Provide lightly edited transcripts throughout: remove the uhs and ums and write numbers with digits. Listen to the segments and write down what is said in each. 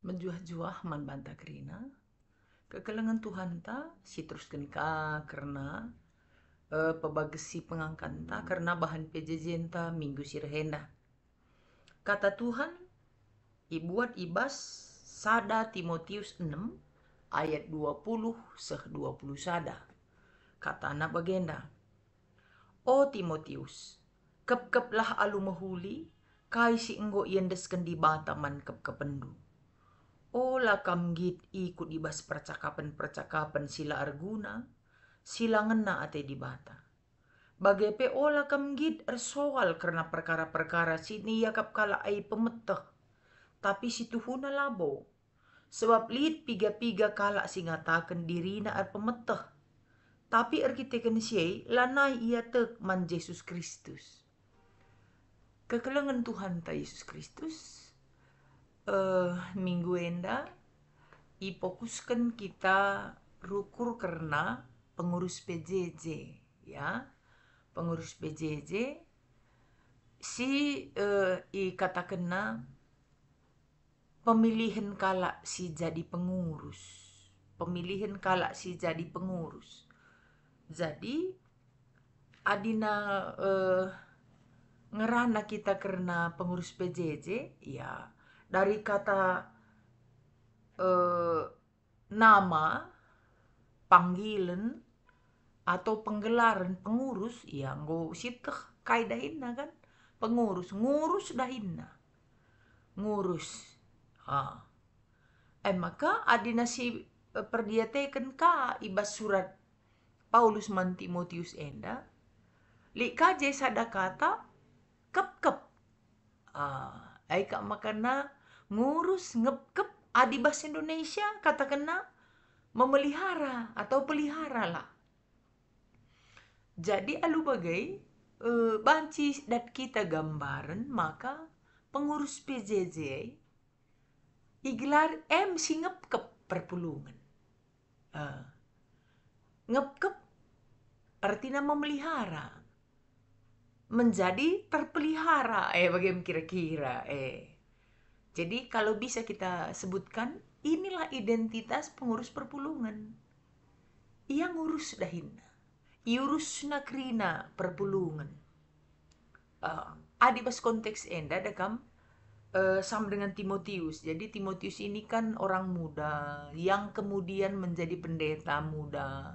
menjuah-juah man banta kerina kekelengan Tuhan ta si teruskan ka karena pebagesi pengangkat ta karena bahan pejejen ta minggu sirhenda kata Tuhan ibuat ibas sada Timotius 6 ayat 20 seh 20 sada kata anak bagenda o Timotius kep-keplah alu mahuli kai si enggo iendesken di bataman kep-kependu ola kamgit ikut ibas percakapan-percakapan sila arguna, sila ngena ate di bata. Bagape ola kamgit ersoal karena perkara-perkara sini yakap kala ai pemeteh. Tapi si tuhuna labo. Sebab lid piga-piga kala singatakan dirina ar pemeteh. Tapi erkiteken siai lanai ia tek man Yesus Kristus. Kekelengan Tuhan ta Yesus Kristus minggu enda ifokuskan kita rukur karena pengurus PJJ ya pengurus PJJ si katakanna pemilihan kala si jadi pengurus jadi adina ngerana kita karena pengurus PJJ ya dari kata nama panggilan atau penggelaran pengurus ya nggo siteh kaidahinna kan pengurus ngurus dahinna ngurus maka adina si perdiateken ka ibas surat Paulus man Timotius enda li kaje sada kata kep-kep ai ka makana ngurus ngep-kep adi bahasa Indonesia katakanna memelihara atau pelihara lah. Jadi alu bagai banci dat kita gambaran maka pengurus PJJ iglar si ngep-kep perpulungan. Ngep-kep artinya memelihara. Menjadi terpelihara. Bagaimana kira-kira? Jadi kalau bisa kita sebutkan, inilah identitas pengurus perpulungan. Ia ngurus dahinna. Iurus nakrina perpulungan. Adibas konteks enda dekam sama dengan Timotius. Jadi Timotius ini kan orang muda yang kemudian menjadi pendeta muda.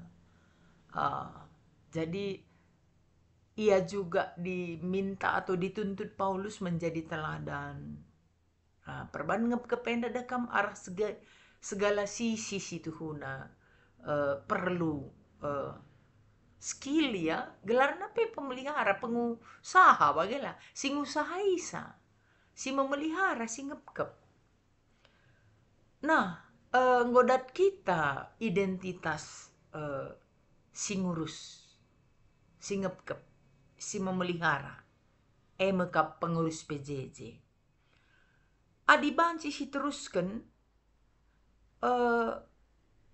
Jadi ia juga diminta atau dituntut Paulus menjadi teladan. Perban kependa dekam arah segala sisi situhuna perlu skill ya gelarna pe pemelihara pengusaha bagela sing usaha isa si memelihara si ngepkep. Nah ngodat kita identitas si ngurus si ngepkep si memelihara mekap pengurus PJJ adibanci si teruskan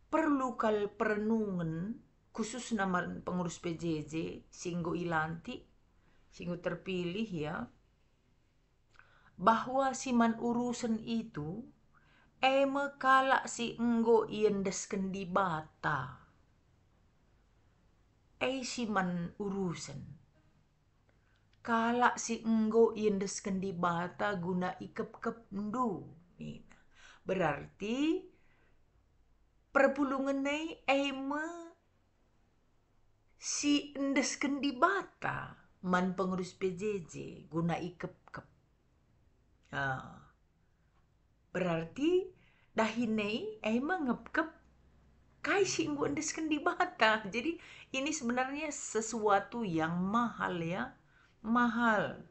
perlu kal perenungan khusus nama pengurus PJJ singgo ilanti singgo terpilih ya bahwa siman urusan itu kala si enggo iendesken di bata siman urusan kala si enggo iendesken di bata guna ikep-kep ndu berarti perpulungan nei si endesken di bata man pengurus PJJ guna ikep-kep. Berarti dahinei ngep-kep kai si enggo endesken di bata. Jadi ini sebenarnya sesuatu yang mahal ya. Mahal.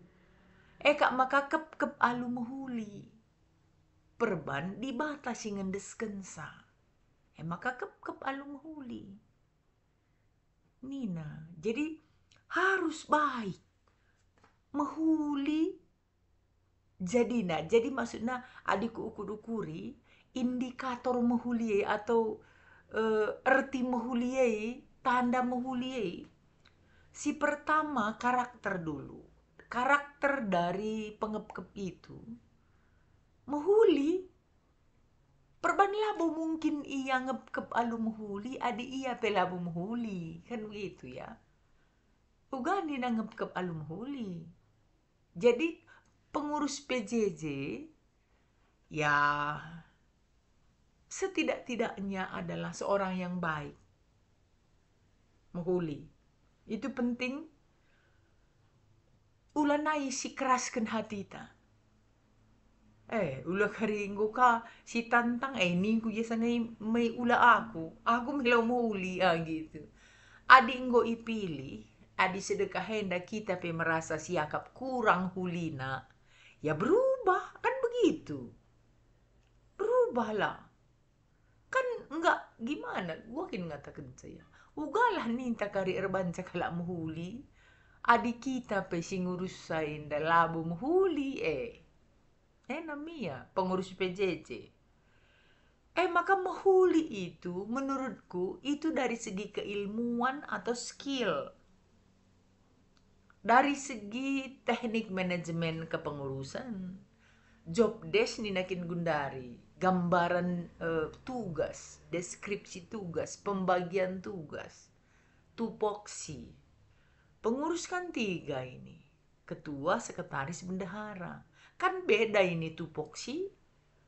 Kak maka kep-kep alu mahuli. Perban di bata si ngendesken sa. Maka kep-kep alu mahuli. Nina. Jadi harus baik. Mahuli jadina. Jadi maksudnya adikku ukur-ukuri indikator mahuliai atau erti mahuliai, tanda mahuliai. Si pertama karakter dulu. Karakter dari pengep-kep itu mahuli. labo mungkin iya ngep alum huli, adi iya pelabo huli. Kan begitu ya. Ugani na ngep alum huli. Jadi pengurus PJJ ya setidak-tidaknya adalah seorang yang baik. Menghuli. Itu penting. Ulanai si keraskan hati ta. Ulah karinggo ka si tantang ni ku ya sanay may ula ako. Ako milaw mahuli gitu. Adi nggo ipilih, adi sedekahenda kita pe merasa siakap kurang hulina. Ya berubah, kan begitu. Berubahlah. Kan enggak gimana, gua kin ngatakan saya. Ugalah ninta kari erbanca kalak mahuli. Adi kita pe singurusain dalabo mahuli namanya pengurus PJJ. Maka mahuli itu menurutku itu dari segi keilmuan atau skill. Dari segi teknik manajemen kepengurusan. Job desk ninakin gundari. Gambaran tugas, deskripsi tugas, pembagian tugas, tupoksi. Pengurus kan 3 ini. Ketua, sekretaris, bendahara. Kan beda ini tupoksi,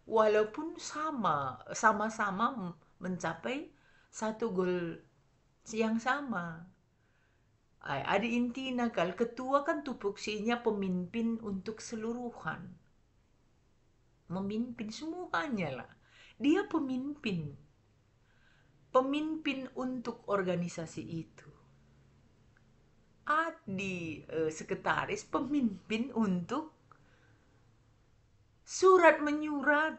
walaupun sama-sama mencapai satu goal yang sama. Ada intinya kal, ketua kan tupoksinya pemimpin untuk seluruhan. Memimpin semuanya lah. Dia pemimpin. Pemimpin untuk organisasi itu. Adi sekretaris pemimpin untuk surat menyurat,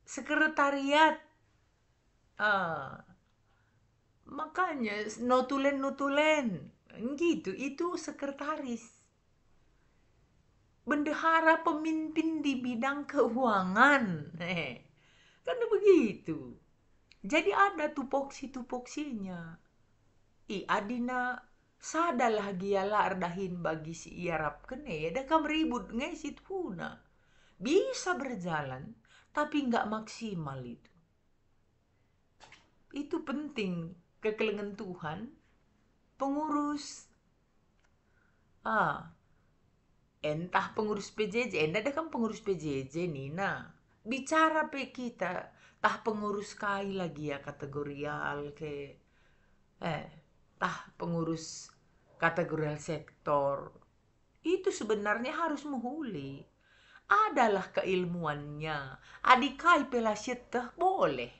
sekretariat. Makanya notulen gitu, itu sekretaris. Bendahara pemimpin di bidang keuangan. Karena begitu. Jadi ada tupoksinya. Adina sadalah giala ardahin bagi si iarap kene, ada kam ribut ngai situna. Bisa berjalan, tapi nggak maksimal itu. Itu penting, kekelengan Tuhan, pengurus. Entah pengurus PJJ, ada kan pengurus PJJ Nina. Bicara pe kita, tah pengurus kai lagi ya kategorial ke, tah pengurus kategorial sektor. Itu sebenarnya harus menghuli. Adalah keilmuannya. Adikai pelasyetah boleh.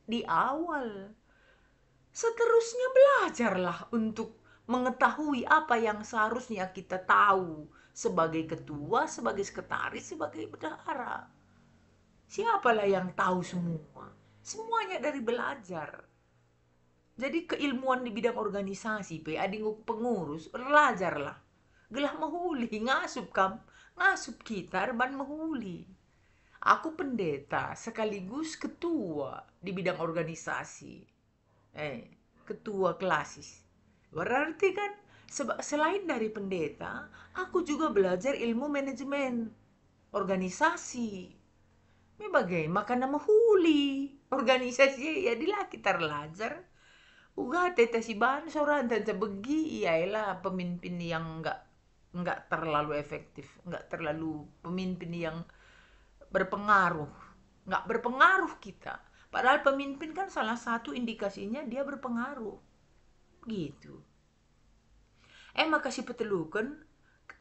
Di awal. Seterusnya belajarlah untuk mengetahui apa yang seharusnya kita tahu. Sebagai ketua, sebagai sekretaris, sebagai bendahara. Siapalah yang tahu semua. Semuanya dari belajar. Jadi keilmuan di bidang organisasi, ading pengurus, belajarlah. Gelah mahuli, ngasup kita, reban mahuli. Aku pendeta sekaligus ketua di bidang organisasi. Ketua klasis. Berarti kan selain dari pendeta, aku juga belajar ilmu manajemen organisasi. Bagaimana mahuli organisasi ya dilah kita belajar. Uga teta si ban soran tenta begi ialah pemimpin yang enggak terlalu efektif, enggak terlalu pemimpin yang berpengaruh. Enggak berpengaruh kita. Padahal pemimpin kan salah satu indikasinya dia berpengaruh. Gitu. Maka si petelukan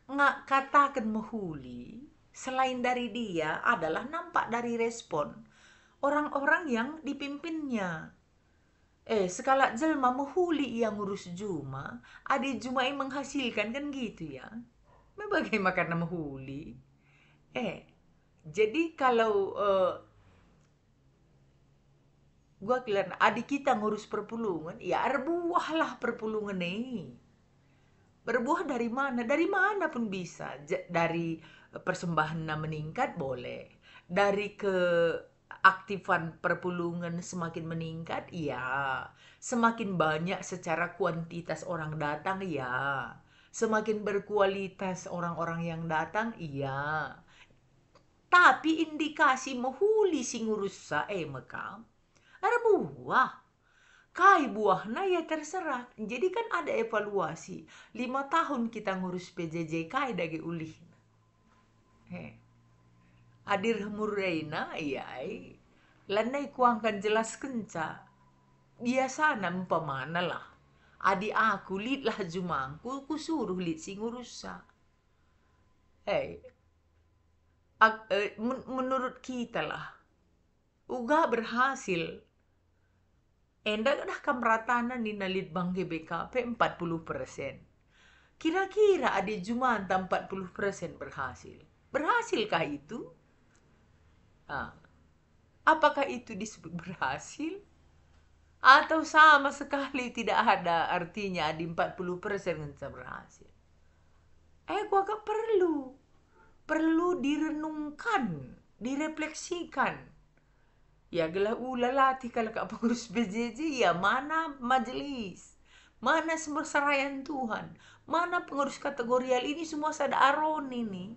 nggak katakan mahuli selain dari dia adalah nampak dari respon orang-orang yang dipimpinnya. Sekala jelma mahuli yang ngurus juma, adi juma yang menghasilkan kan gitu ya. Bagaimana mahuli? Jadi kalau gua kira adik kita ngurus perpulungan, ya berbuahlah perpulungan nih. Berbuah dari mana? Dari mana pun bisa. Dari persembahan meningkat boleh. Dari keaktifan perpulungan semakin meningkat, ya. Semakin banyak secara kuantitas orang datang, ya. Semakin berkualitas orang-orang yang datang, iya. Tapi indikasi mahuli si ngurus sa mekam. Ada buah. Kai buahnya ya terserah. Jadi kan ada evaluasi. 5 tahun kita ngurus PJJ kai dagi ulih. Adir murreina iyai. Lanai kuangkan jelas kenca. Biasa nampamana lah. Adi aku lid lah jumangku, ku suruh lid si ngurusa. Menurut kita lah. Uga berhasil. Endak dah kamratana ni nalit bang GBKP 40%. Kira-kira ada jumanta 40% berhasil. Berhasilkah itu? Apakah itu disebut berhasil? Atau sama sekali tidak ada artinya di 40% bisa berhasil? Gua agak perlu direnungkan, direfleksikan. Ya gelah latih kalau kak pengurus BJJ, ya mana majelis, mana semua serayan Tuhan, mana pengurus kategorial ini semua sada aron ini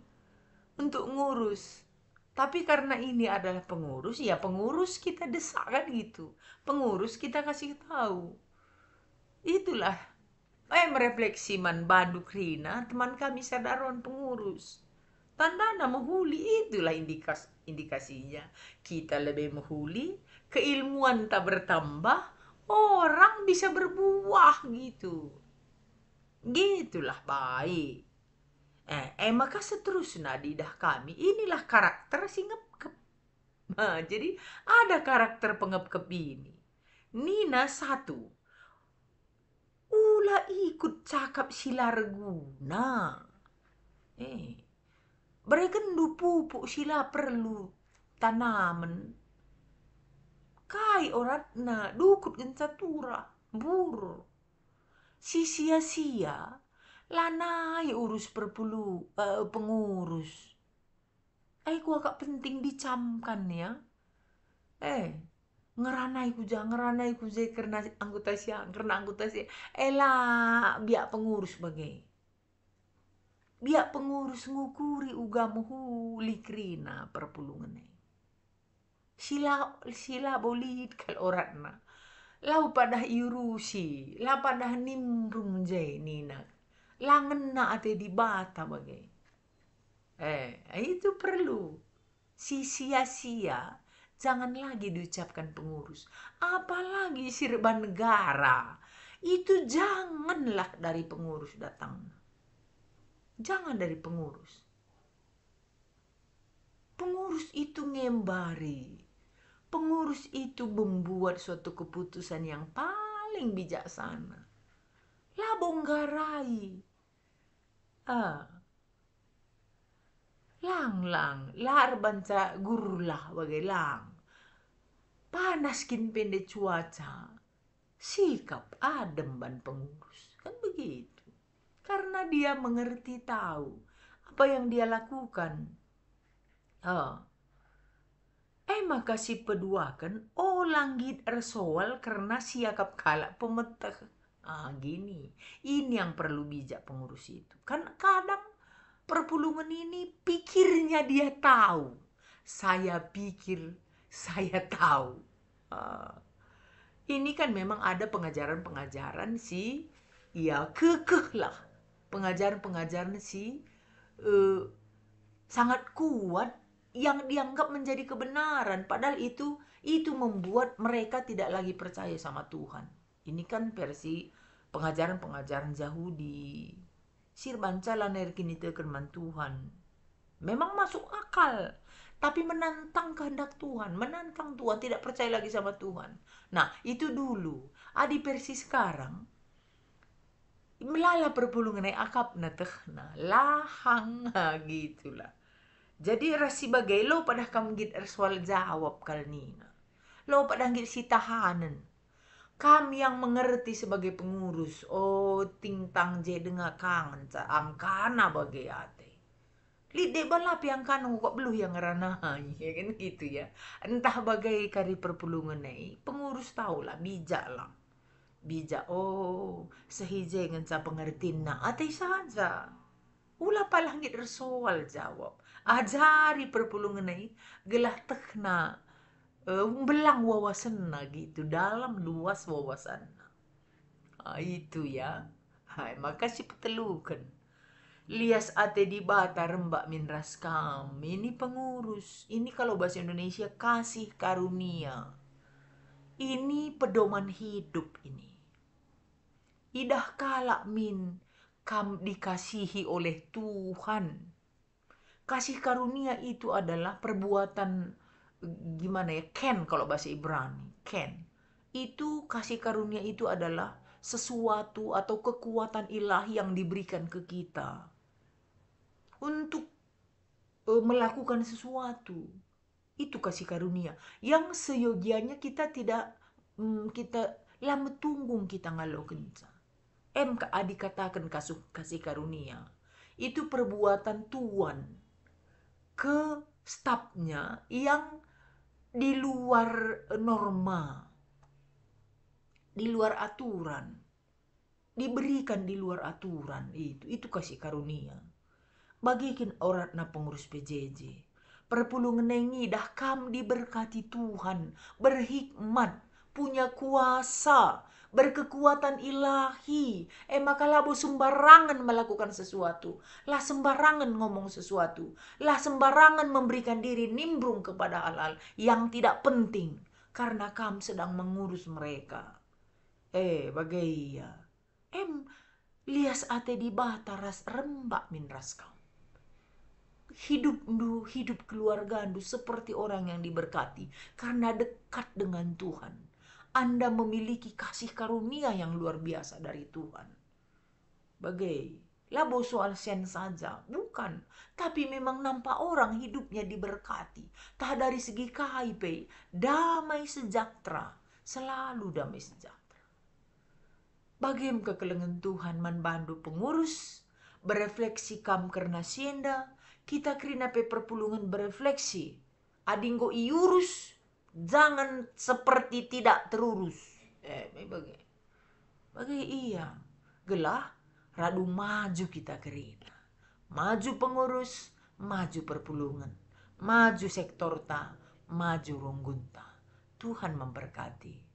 untuk ngurus. Tapi karena ini adalah pengurus, ya pengurus kita desak kan gitu. Pengurus kita kasih tahu. Itulah. Merefleksi man Banduk Rina, teman kami sadaron pengurus. Tanda nama huli, itulah indikasinya. Kita lebih menghuli, keilmuan tak bertambah, orang bisa berbuah gitu. Gitulah baik. Maka seterusnya di dah kami, inilah karakter si ngep-ngep. Jadi ada karakter pengep-ngep ini. Nina satu. Ula ikut cakap sila reguna. Berekendu pupuk sila perlu tanaman. Kai oratna dukut gencatura bur. Si sia-sia lanai urus pengurus. Ku agak penting dicamkan ya. Ngeranai ku karena anggota siang, biak pengurus bagai. Biak pengurus ngukuri uga muhuli krina perpulungan. Sila bolid kal oratna. Lau padah iurusi, lau padah nimbrung jay nina. Langena ate di bata bagai. Itu perlu. Si sia-sia jangan lagi diucapkan pengurus. Apalagi sirban negara. Itu janganlah dari pengurus datang. Jangan dari pengurus. Pengurus itu ngembari. Pengurus itu membuat suatu keputusan yang paling bijaksana. Lah bonggarai. Lang, lar banca gurulah bagai lang. Panaskin pendek cuaca. Sikap adem ban pengurus. Kan begitu. Karena dia mengerti tahu apa yang dia lakukan. Maka si peduakan langgit ersoal karena siakap kalak pemetah. Gini. Ini yang perlu bijak pengurus itu. Kan kadang perpulungan ini pikirnya dia tahu. Saya pikir saya tahu. Ini kan memang ada pengajaran-pengajaran kekeh lah. Pengajaran-pengajaran sangat kuat yang dianggap menjadi kebenaran. Padahal itu membuat mereka tidak lagi percaya sama Tuhan. Ini kan versi pengajaran-pengajaran Yahudi. Sirban cala nerkini tekerman Tuhan. Memang masuk akal. Tapi menantang kehendak Tuhan. Menantang Tuhan. Tidak percaya lagi sama Tuhan. Nah itu dulu. Di versi sekarang. Melala perpulungan akap na tehna. Lahang. Gitulah. Jadi rasi bagai lo pada kamgit erswal jawab kalnina. Lo pada ngit si tahanan. Kami yang mengerti sebagai pengurus. Tingtang je dengar kangen ca angkana bagai ate. Lide balap yang kanang kok beluh yang ranai. Ya kan gitu ya. Entah bagai kari perpulungan pengurus tahulah bijak lah. Bijak sehijai ngan ca pengertiin na ate saja. Ula palangit soal jawab. Ajari perpulungan gelah tekna belang wawasan gitu dalam luas wawasan. Itu ya. Hai, makasih petelukan. Lias ate di bata rembak minras kami. Ini pengurus. Ini kalau bahasa Indonesia kasih karunia. Ini pedoman hidup ini. Idah kala min kam dikasihi oleh Tuhan. Kasih karunia itu adalah perbuatan gimana ya? Ken kalau bahasa Ibrani. Ken. Itu kasih karunia itu adalah sesuatu atau kekuatan ilahi yang diberikan ke kita untuk melakukan sesuatu. Itu kasih karunia yang seyogianya kita tidak kita lama tunggung kita ngalau kenca. MK dikatakan kasih karunia itu perbuatan Tuhan ke stafnya yang di luar norma, di luar aturan, diberikan di luar aturan. Itu kasih karunia. Bagikan orang na pengurus PJJ, perpulungan ini dah kam diberkati Tuhan, berhikmat, punya kuasa, berkekuatan ilahi. Maka labo sembarangan melakukan sesuatu, lah sembarangan ngomong sesuatu, lah sembarangan memberikan diri nimbrung kepada hal-hal yang tidak penting, karena kam sedang mengurus mereka. Bagai ya. Lias ate di bataras rembak minras kam. Hidup keluarga seperti orang yang diberkati karena dekat dengan Tuhan. Anda memiliki kasih karunia yang luar biasa dari Tuhan. Bagai labo soal sen saja, bukan. Tapi memang nampak orang hidupnya diberkati. Tak dari segi KIP, damai sejahtera, selalu damai sejahtera. Bagaimana kekelengan Tuhan manbandu pengurus, berefleksi kam karena sienda, kita kerina pe perpulungan berefleksi. Adinggo iurus, jangan seperti tidak terurus. Bagai iya. Gelah, radu maju kita kerina. Maju pengurus, maju perpulungan. Maju sektor ta, maju ronggunta. Tuhan memberkati.